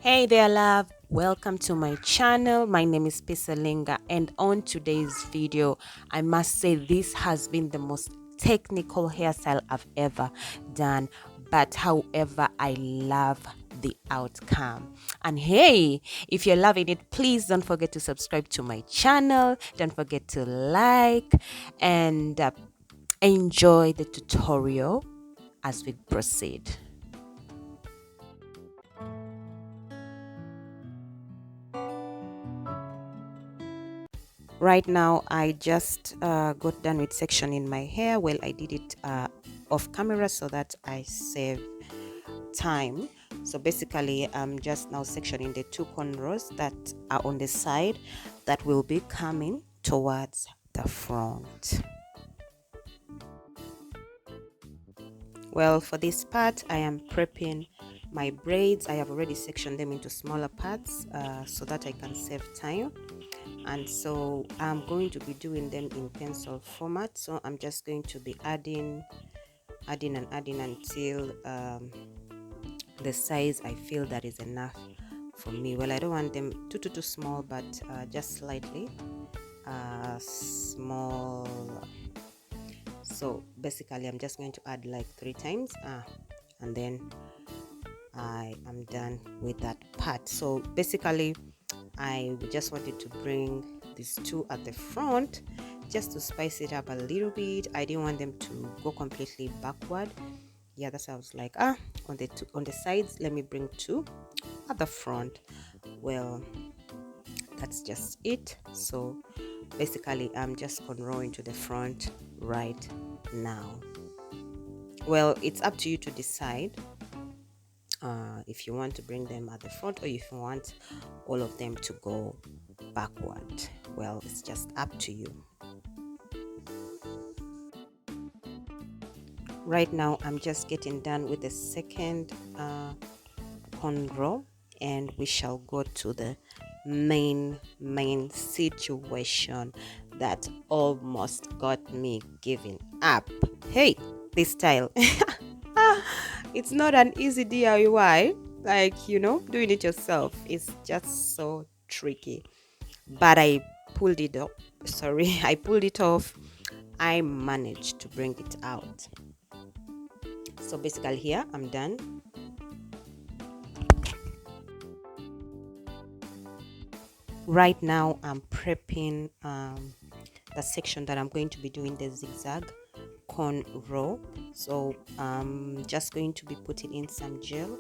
Hey there, love. Welcome to my channel. My name is Pisalinga, and on today's video, I must say this has been the most technical hairstyle I've ever done. But however, I love the outcome. And hey, if you're loving it, please don't forget to subscribe to my channel. Don't forget to like and enjoy the tutorial as we proceed. Right now, I just got done with sectioning my hair. Well, I did it off camera so that I save time. So basically, I'm just now sectioning the two cornrows that are on the side that will be coming towards the front. Well, for this part, I am prepping my braids. I have already sectioned them into smaller parts so that I can save time. And so I'm going to be doing them in pencil format. So I'm just going to be adding and adding until the size I feel that is enough for me. Well, I don't want them too small, but just slightly small. So basically I'm just going to add like 3 times and then I am done with that part. So basically I just wanted to bring these two at the front just to spice it up a little bit. I didn't want them to go completely backward. Yeah, that's why I was like, on the sides, let me bring 2 at the front. Well, that's just it. So basically I'm just cornrowing to the front right now. Well, it's up to you to decide if you want to bring them at the front or if you want all of them to go backward. Well, it's just up to you. Right now I'm just getting done with the second cornrow, and we shall go to the main situation that almost got me giving up. Hey, this style. It's not an easy DIY, like, doing it yourself. It's just so tricky, but I pulled it up. Sorry, I pulled it off. I managed to bring it out. So basically here I'm done. Right now I'm prepping the section that I'm going to be doing the zigzag cornrow. So I'm just going to be putting in some gel.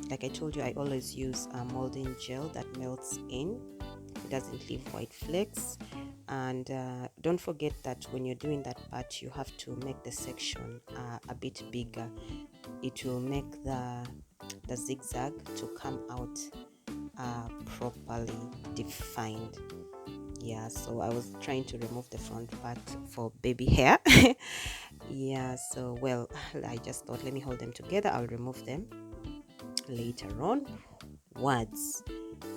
Like I told you, I always use molding gel that melts in. It doesn't leave white flakes. And don't forget that when you're doing that part, you have to make the section a bit bigger. It will make the zigzag to come out properly defined. Yeah, so I was trying to remove the front part for baby hair. Yeah, so well, I just thought, let me hold them together. I'll remove them later on once.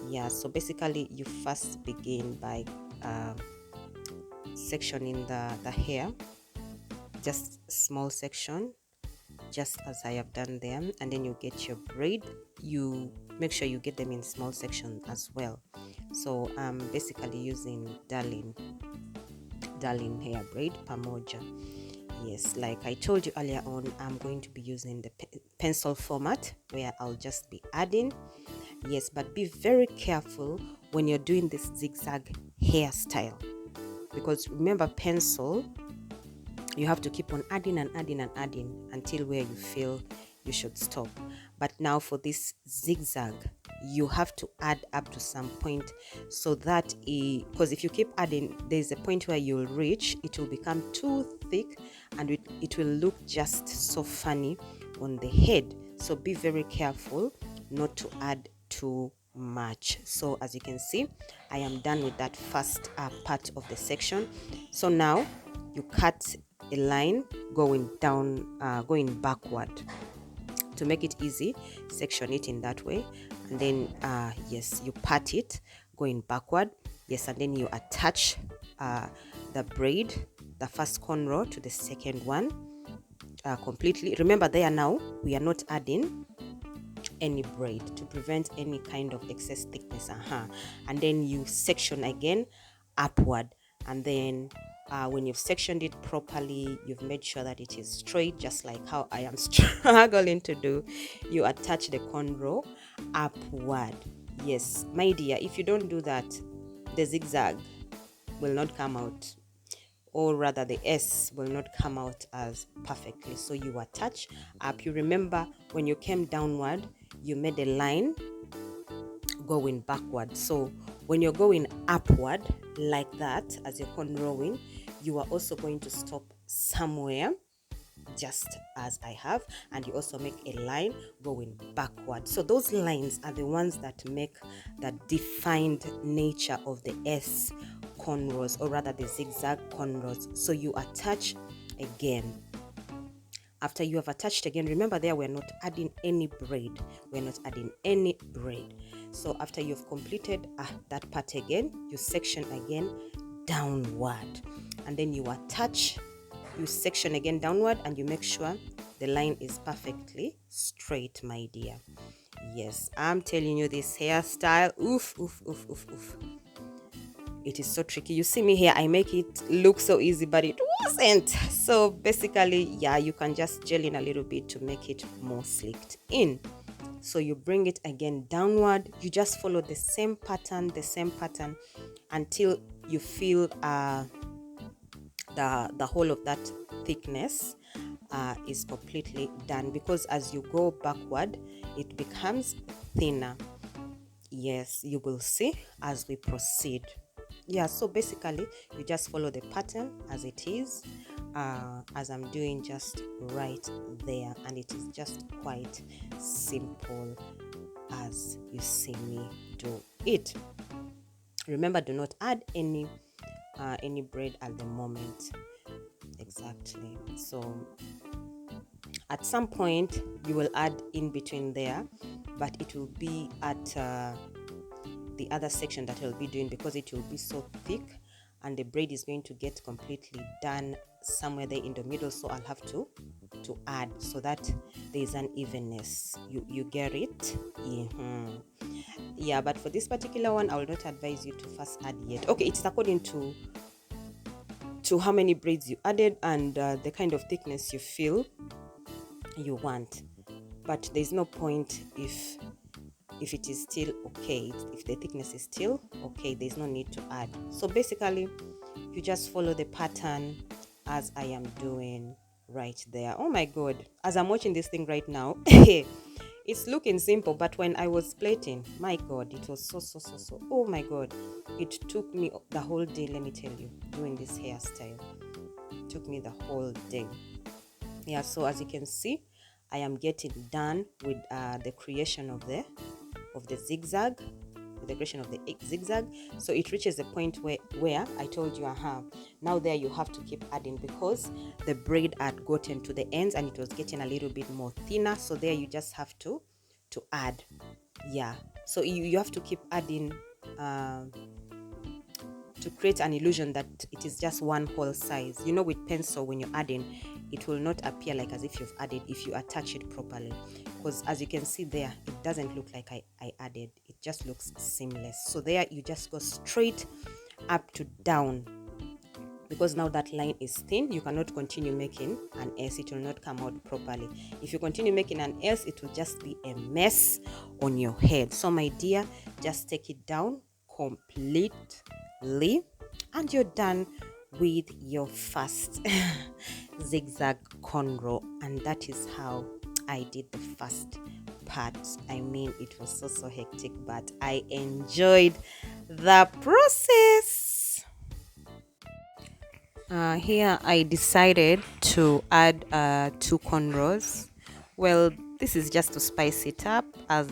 Yeah, so basically you first begin by sectioning the hair, just small section, just as I have done them, and then you get your braid. You make sure you get them in small section as well. So I'm basically using darling hair braid Pamoja. Yes, like I told you earlier on, I'm going to be using the pencil format where I'll just be adding. Yes, but be very careful when you're doing this zigzag hairstyle, because remember, pencil, you have to keep on adding and adding and adding until where you feel you should stop. But now for this zigzag, you have to add up to some point, so that because if you keep adding, there's a point where you'll reach, it will become too thick and it will look just so funny on the head. So be very careful not to add too much. So as you can see, I am done with that first part of the section. So now you cut a line going down, going backward. To make it easy, section it in that way, and then yes, you part it going backward. Yes, and then you attach the braid, the first cornrow to the second one completely. Remember, there now we are not adding, any braid, to prevent any kind of excess thickness. And then you section again upward, and then when you've sectioned it properly, you've made sure that it is straight, just like how I am struggling to do. You attach the cornrow upward. Yes, my dear, if you don't do that, the zigzag will not come out, or rather the S will not come out as perfectly. So you attach up. You remember when you came downward, you made a line going backward. So when you're going upward like that, as you're cornrowing, you are also going to stop somewhere, just as I have, and you also make a line going backward. So those lines are the ones that make the defined nature of the S cornrows, or rather the zigzag cornrows. So you attach again. After you have attached again, remember there we're not adding any braid. We're not adding any braid. So after you've completed that part again, you section again downward, and then you attach, you section again downward, and you make sure the line is perfectly straight, my dear. Yes, I'm telling you, this hairstyle, oof, oof, oof, oof, oof. It is so tricky. You see me here, I make it look so easy, but it wasn't. So basically, yeah, you can just gel in a little bit to make it more slicked in. So you bring it again downward. You just follow the same pattern until you feel the whole of that thickness is completely done, because as you go backward, it becomes thinner. Yes, you will see as we proceed. Yeah, so basically you just follow the pattern as it is, as I'm doing just right there, and it is just quite simple as you see me do it. Remember, do not add any braid at the moment. Exactly. So at some point you will add in between there, but it will be at the other section that I'll be doing, because it will be so thick and the braid is going to get completely done somewhere there in the middle. So I'll have to add, so that there is an evenness. You get it? Yeah, but for this particular one, I will not advise you to first add yet. Okay, it's according to how many braids you added and the kind of thickness you feel you want. But there's no point if it is still okay, if the thickness is still okay, there's no need to add. So basically you just follow the pattern as I am doing right there. Oh my god, as I'm watching this thing right now, it's looking simple, but when I was plating, my god, it was so oh my god, it took me the whole day. Let me tell you, doing this hairstyle, it took me the whole day. Yeah, so as you can see, I am getting done with the creation of the zigzag, So it reaches a point where I told you, now there you have to keep adding, because the braid had gotten to the ends and it was getting a little bit more thinner. So there you just have to add. Yeah, so you have to keep adding to create an illusion that it is just one whole size. You know, with pencil, when you're adding, it will not appear like as if you've added if you attach it properly, because as you can see there, it doesn't look like I added. It just looks seamless. So there you just go straight up to down, because now that line is thin. You cannot continue making an S, it will not come out properly. If you continue making an S, it will just be a mess on your head. So my dear, just take it down completely and you're done with your first zigzag cornrow. And that is how I did the first part. I mean, it was so hectic, but I enjoyed the process. Here I decided to add 2 cornrows. Well, this is just to spice it up, to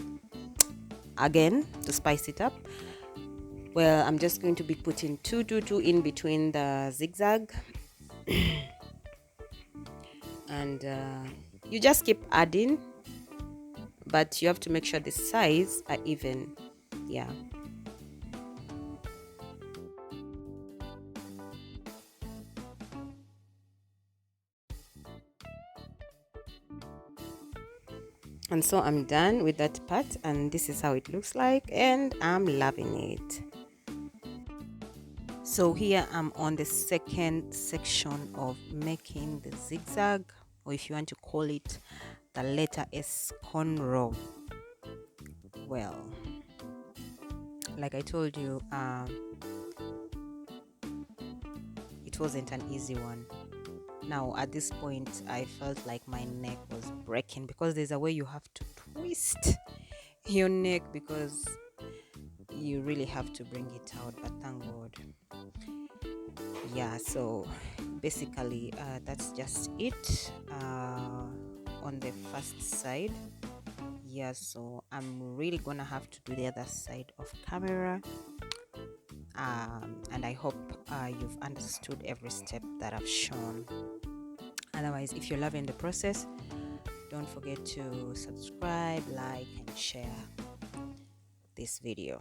spice it up. Well, I'm just going to be putting 2 in between the zigzag. And you just keep adding, but you have to make sure the size are even. Yeah. And so I'm done with that part, and this is how it looks like, and I'm loving it. So here I'm on the second section of making the zigzag, or if you want to call it the letter S, cornrow. Well, like I told you, it wasn't an easy one. Now at this point I felt like my neck was breaking, because there's a way you have to twist your neck, because you really have to bring it out, but thank God. Yeah, so basically that's just it on the first side. Yeah, so I'm really gonna have to do the other side of camera, and I hope you've understood every step that I've shown. Otherwise, if you're loving the process, don't forget to subscribe, like, and share this video.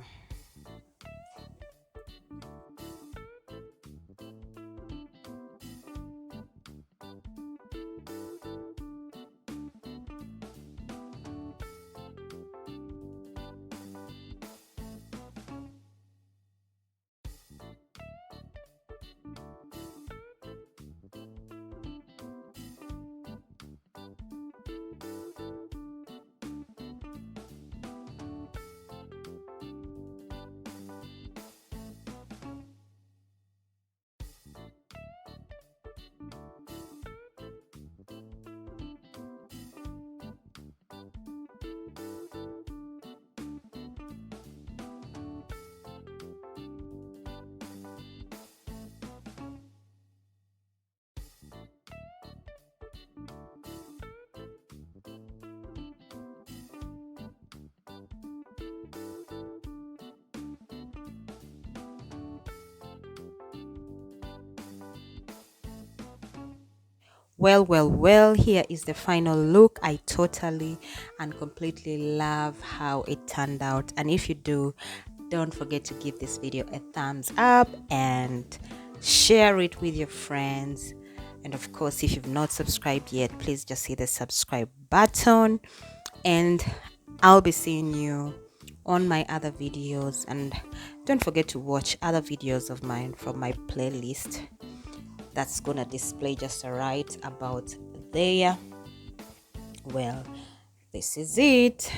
Well, here is the final look. I totally and completely love how it turned out. And if you do, don't forget to give this video a thumbs up and share it with your friends. And of course, if you've not subscribed yet, please just hit the subscribe button. And I'll be seeing you on my other videos. And don't forget to watch other videos of mine from my playlist that's gonna display just right about there. Well, this is it.